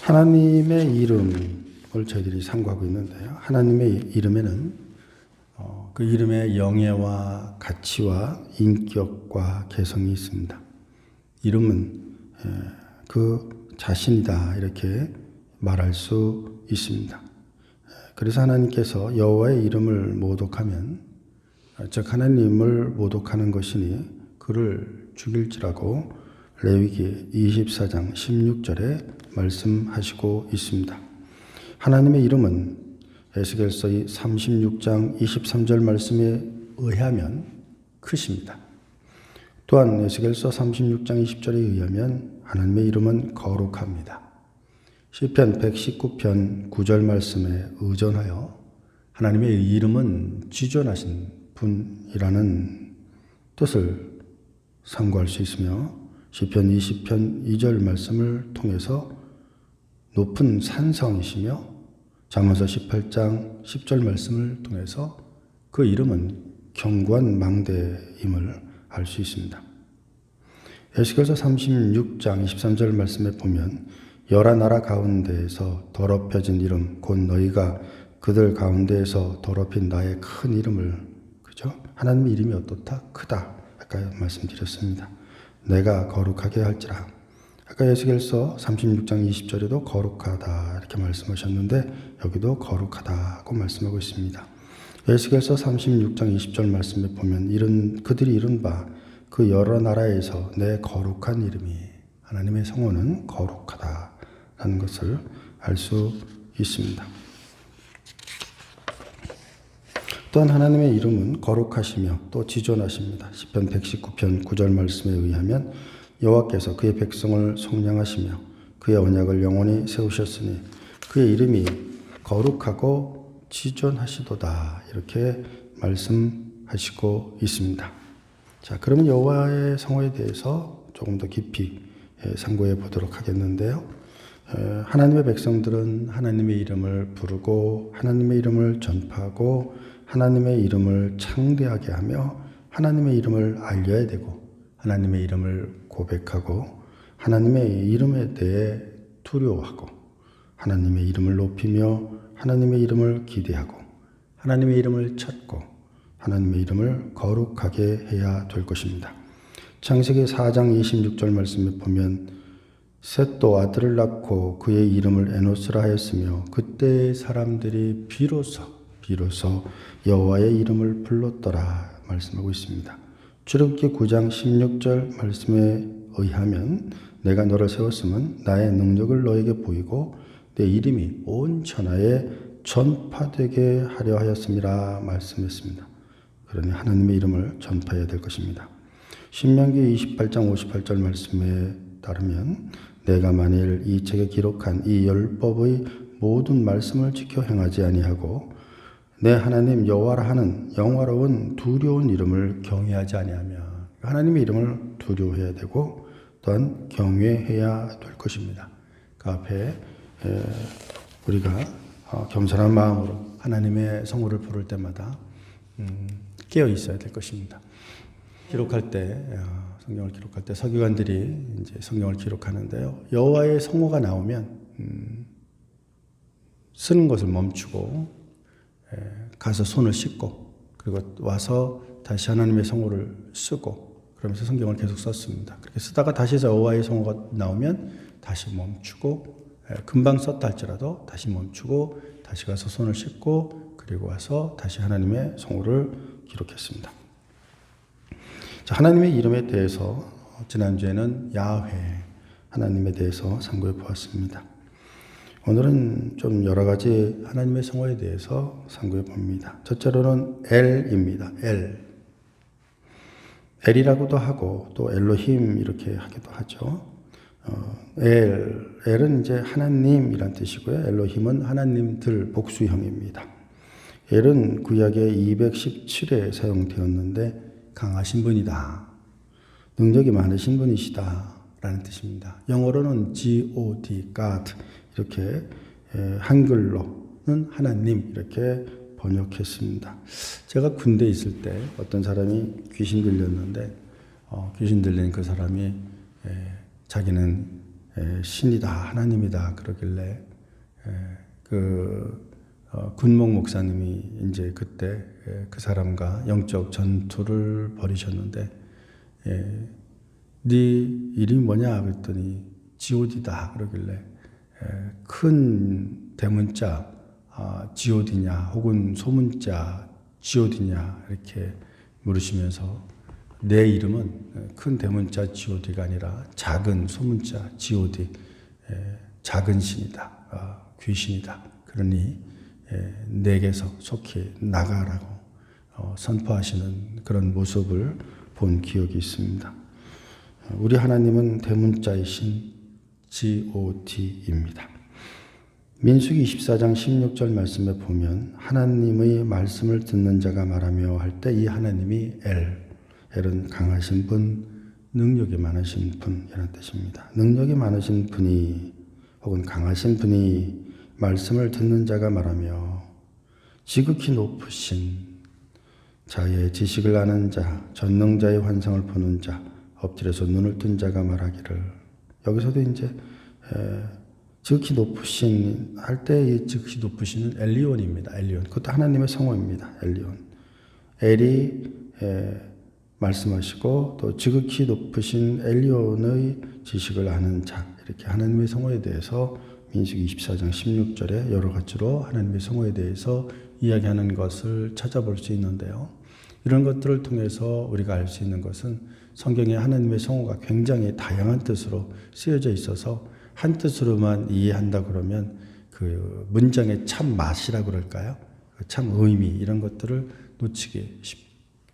하나님의 이름을 저희들이 상고하고 있는데요. 하나님의 이름에는 그 이름의 영예와 가치와 인격과 개성이 있습니다. 이름은 그 자신이다 이렇게 말할 수 있습니다. 그래서 하나님께서 여호와의 이름을 모독하면 즉 하나님을 모독하는 것이니 그를 죽일지라고 레위기 24장 16절에 말씀하시고 있습니다. 하나님의 이름은 에스겔서 36장 23절 말씀에 의하면 크십니다. 또한 에스겔서 36장 20절에 의하면 하나님의 이름은 거룩합니다. 시편 119편 9절 말씀에 의존하여 하나님의 이름은 지존하신 분이라는 뜻을 상고할 수 있으며 시편 20편 2절 말씀을 통해서 높은 산성이시며 잠언서 18장 10절 말씀을 통해서 그 이름은 견고한 망대임을 알 수 있습니다. 에스겔서 36장 23절 말씀에 보면 여러 나라 가운데에서 더럽혀진 이름 곧 너희가 그들 가운데에서 더럽힌 나의 큰 이름을 그죠? 하나님의 이름이 어떻다? 크다. 아까 말씀드렸습니다. 내가 거룩하게 할지라. 아까 에스겔서 36장 20절에도 거룩하다 이렇게 말씀하셨는데 여기도 거룩하다고 말씀하고 있습니다. 에스겔서 36장 20절 말씀에 보면 그들이 이른 바 그 여러 나라에서 내 거룩한 이름이 하나님의 성호는 거룩하다라는 것을 알 수 있습니다. 또한 하나님의 이름은 거룩하시며 또 지존하십니다. 시편 119편 9절 말씀에 의하면 여호와께서 그의 백성을 속량하시며 그의 언약을 영원히 세우셨으니 그의 이름이 거룩하고 지존하시도다 이렇게 말씀하시고 있습니다. 자, 그러면 여호와의 성호에 대해서 조금 더 깊이 상고해 보도록 하겠는데요. 하나님의 백성들은 하나님의 이름을 부르고 하나님의 이름을 전파하고 하나님의 이름을 창대하게 하며 하나님의 이름을 알려야 되고 하나님의 이름을 고백하고 하나님의 이름에 대해 두려워하고 하나님의 이름을 높이며 하나님의 이름을 기대하고 하나님의 이름을 찾고 하나님의 이름을 거룩하게 해야 될 것입니다. 창세기 4장 26절 말씀에 보면 셋도 아들을 낳고 그의 이름을 에노스라 하였으며 그때 사람들이 비로소 여호와의 이름을 불렀더라 말씀하고 있습니다. 출애굽기 9장 16절 말씀에 의하면 내가 너를 세웠음은 나의 능력을 너에게 보이고 내 이름이 온 천하에 전파되게 하려 하였음이라 말씀했습니다. 그러니 하나님의 이름을 전파해야 될 것입니다. 신명기 28장 58절 말씀에 따르면 내가 만일 이 책에 기록한 이 율법의 모든 말씀을 지켜 행하지 아니하고 내 하나님 여호와라 하는 영화로운 두려운 이름을 경외하지 아니하며 하나님의 이름을 두려워해야 되고 또한 경외해야 될 것입니다. 그 앞에 우리가 겸손한 마음으로 하나님의 성호를 부를 때마다 깨어 있어야 될 것입니다. 기록할 때 성경을 기록할 때 서기관들이 이제 성경을 기록하는데요. 여호와의 성호가 나오면 쓰는 것을 멈추고 가서 손을 씻고 그리고 와서 다시 하나님의 성호를 쓰고 그러면서 성경을 계속 썼습니다. 그렇게 쓰다가 다시 여호와의 성호가 나오면 다시 멈추고 금방 썼다 할지라도 다시 멈추고 다시 가서 손을 씻고 그리고 와서 다시 하나님의 성호를 기록했습니다. 자, 하나님의 이름에 대해서 지난주에는 야훼 하나님에 대해서 상고해 보았습니다. 오늘은 좀 여러 가지 하나님의 성호에 대해서 상고해 봅니다. 첫째로는 엘입니다. 엘이라고도 하고 또 엘로힘 이렇게 하기도 하죠. 엘은 이제 하나님이란 뜻이고요. 엘로힘은 하나님들 복수형입니다. 엘은 구약에 217회 사용되었는데 강하신 분이다. 능력이 많으신 분이시다 라는 뜻입니다. 영어로는 God, God 이렇게 한글로는 하나님 이렇게 번역했습니다. 제가 군대에 있을 때 어떤 사람이 귀신 들렸는데 귀신 들린 그 사람이 자기는 신이다, 하나님이다 그러길래 군목 목사님이 이제 그때 그 사람과 영적 전투를 벌이셨는데, 네 이름이 뭐냐 그랬더니 God다 그러길래 큰 대문자 God냐 혹은 소문자 God냐 이렇게 물으시면서, 내 이름은 큰 대문자 God가 아니라 작은 소문자 God, 작은 신이다, 귀신이다. 그러니 내게서 속히 나가라고 선포하시는 그런 모습을 본 기억이 있습니다. 우리 하나님은 대문자이신 God입니다. 민수기 24장 16절 말씀에 보면 하나님의 말씀을 듣는 자가 말하며 할 때 이 하나님이 엘은 강하신 분, 능력이 많으신 분이라는 뜻입니다. 능력이 많으신 분이 혹은 강하신 분이 말씀을 듣는 자가 말하며 지극히 높으신 자의 지식을 아는 자, 전능자의 환상을 보는 자, 엎드려서 눈을 뜬 자가 말하기를. 여기서도 이제 지극히 높으신 할 때 이 지극히 높으신은 엘리온입니다. 엘리온. 그것도 하나님의 성호입니다. 엘리온. 엘이 말씀하시고 또 지극히 높으신 엘리온의 지식을 아는 자, 이렇게 하나님의 성호에 대해서 민수기 24장 16절에 여러 가지로 하나님의 성호에 대해서 이야기하는 것을 찾아볼 수 있는데요. 이런 것들을 통해서 우리가 알 수 있는 것은 성경에 하나님의 성호가 굉장히 다양한 뜻으로 쓰여져 있어서 한 뜻으로만 이해한다 그러면 그 문장의 참 맛이라 그럴까요? 참 의미 이런 것들을 놓치기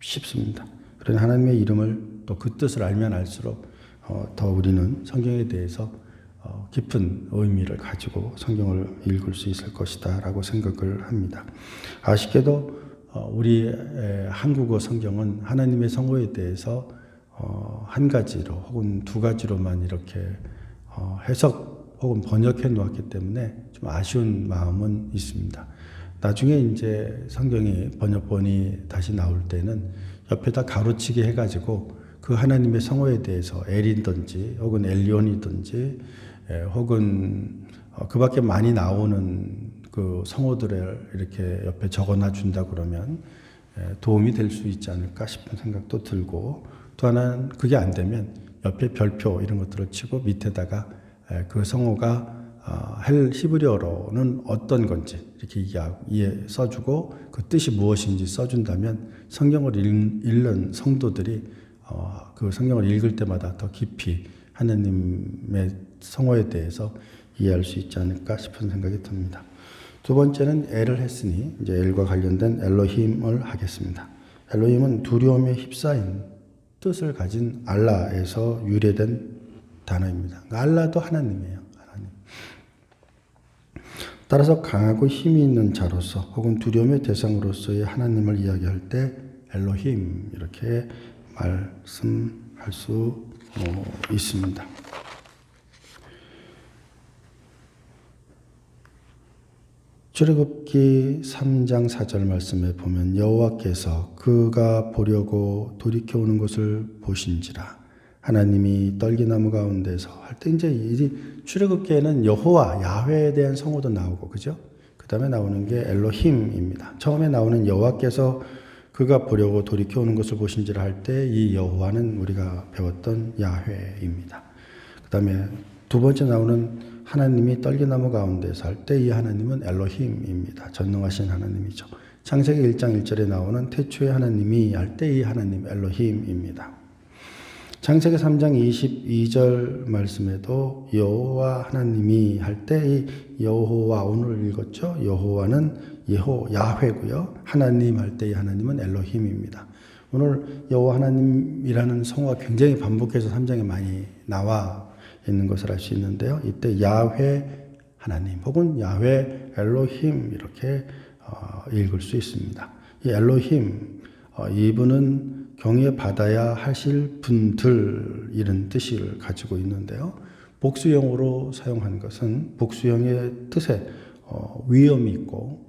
쉽습니다. 그러나 하나님의 이름을 또 그 뜻을 알면 알수록 더 우리는 성경에 대해서 깊은 의미를 가지고 성경을 읽을 수 있을 것이다 라고 생각을 합니다. 아쉽게도 우리 한국어 성경은 하나님의 성호에 대해서 한 가지로 혹은 두 가지로만 이렇게 해석 혹은 번역해 놓았기 때문에 좀 아쉬운 마음은 있습니다. 나중에 이제 성경이 번역본이 다시 나올 때는 옆에다 가로치기 해가지고 그 하나님의 성호에 대해서 엘이든지 혹은 엘리온이든지 혹은 그 밖에 많이 나오는 그 성호들을 이렇게 옆에 적어놔 준다 그러면 도움이 될 수 있지 않을까 싶은 생각도 들고, 또 하나는 그게 안 되면 옆에 별표 이런 것들을 치고 밑에다가 그 성호가 히브리어로는 어떤 건지 이렇게 써주고 그 뜻이 무엇인지 써준다면 성경을 읽는 성도들이 그 성경을 읽을 때마다 더 깊이 하나님의 성호에 대해서 이해할 수 있지 않을까 싶은 생각이 듭니다. 두 번째는 엘을 했으니 이제 엘과 관련된 엘로힘을 하겠습니다. 엘로힘은 두려움에 휩싸인 뜻을 가진 알라에서 유래된 단어입니다. 알라도 하나님이에요. 하나님. 따라서 강하고 힘이 있는 자로서 혹은 두려움의 대상으로서의 하나님을 이야기할 때 엘로힘 이렇게 말씀할 수 있습니다. 출애굽기 3장 4절 말씀에 보면 여호와께서 그가 보려고 돌이켜오는 것을 보신지라 하나님이 떨기나무 가운데서 할 때 이제 이 출애굽기에는 여호와 야훼에 대한 성호도 나오고 그죠? 그 다음에 나오는 게 엘로힘입니다. 처음에 나오는 여호와께서 그가 보려고 돌이켜오는 것을 보신지라 할 때 이 여호와는 우리가 배웠던 야훼입니다. 그 다음에 두 번째 나오는 하나님이 떨기나무 가운데서 할 때 이 하나님은 엘로힘입니다. 전능하신 하나님이죠. 창세기 1장 1절에 나오는 태초의 하나님이 할 때 이 하나님 엘로힘입니다. 창세기 3장 22절 말씀에도 여호와 하나님이 할 때 이 여호와 오늘 읽었죠. 여호와는 야훼고요. 하나님 할 때 이 하나님은 엘로힘입니다. 오늘 여호와 하나님이라는 성어가 굉장히 반복해서 3장에 많이 나와 있는 것을 알 수 있는데요. 이때 야훼 하나님 혹은 야훼 엘로힘 이렇게 읽을 수 있습니다. 이 엘로힘 이분은 경외받아야 하실 분들 이런 뜻을 가지고 있는데요. 복수형으로 사용한 것은 복수형의 뜻에 위험이 있고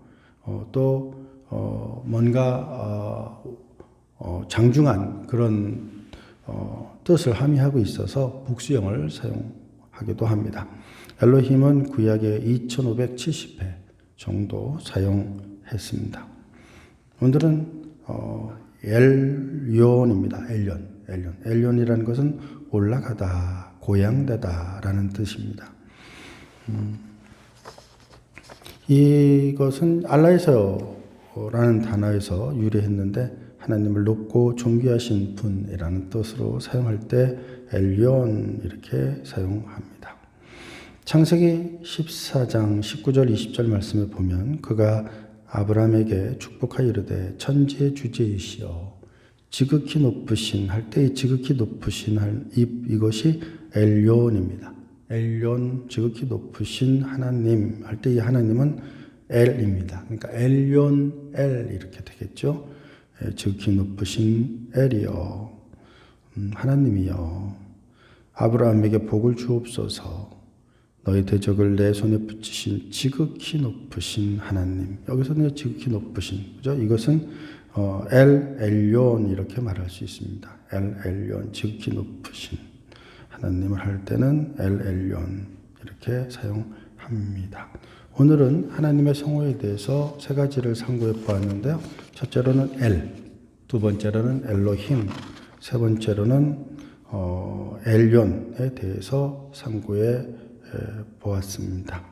또 뭔가 장중한 그런 뜻을 함의하고 있어서 복수형을 사용하기도 합니다. 엘로힘은 구약에 2570회 정도 사용했습니다. 오늘은 엘론입니다. 엘론이라는 것은 올라가다, 고양되다라는 뜻입니다. 이것은 알라에서라는 단어에서 유래했는데 하나님을 높고 존귀하신 분이라는 뜻으로 사용할 때 엘yon 이렇게 사용합니다. 창세기 14장 19절 20절 말씀에 보면 그가 아브라함에게 축복하여 이르되 천지의 주제이시여 지극히 높으신 할 때 이 지극히 높으신 이것이 엘론입니다. 엘론 지극히 높으신 하나님 할 때 이 하나님은 엘입니다. 그러니까 엘론 엘 이렇게 되겠죠. 지극히 높으신 엘이여 하나님이여 아브라함에게 복을 주옵소서. 너희 대적을 내 손에 붙이신 지극히 높으신 하나님. 여기서는 지극히 높으신 그죠? 이것은 엘yon 이렇게 말할 수 있습니다. 엘yon 지극히 높으신 하나님을 할 때는 엘yon 이렇게 사용합니다. 오늘은 하나님의 성호에 대해서 세 가지를 상고해 보았는데요. 첫째로는 두 번째로는 엘로힘, 세 번째로는 엘론에 대해서 상고해 보았습니다.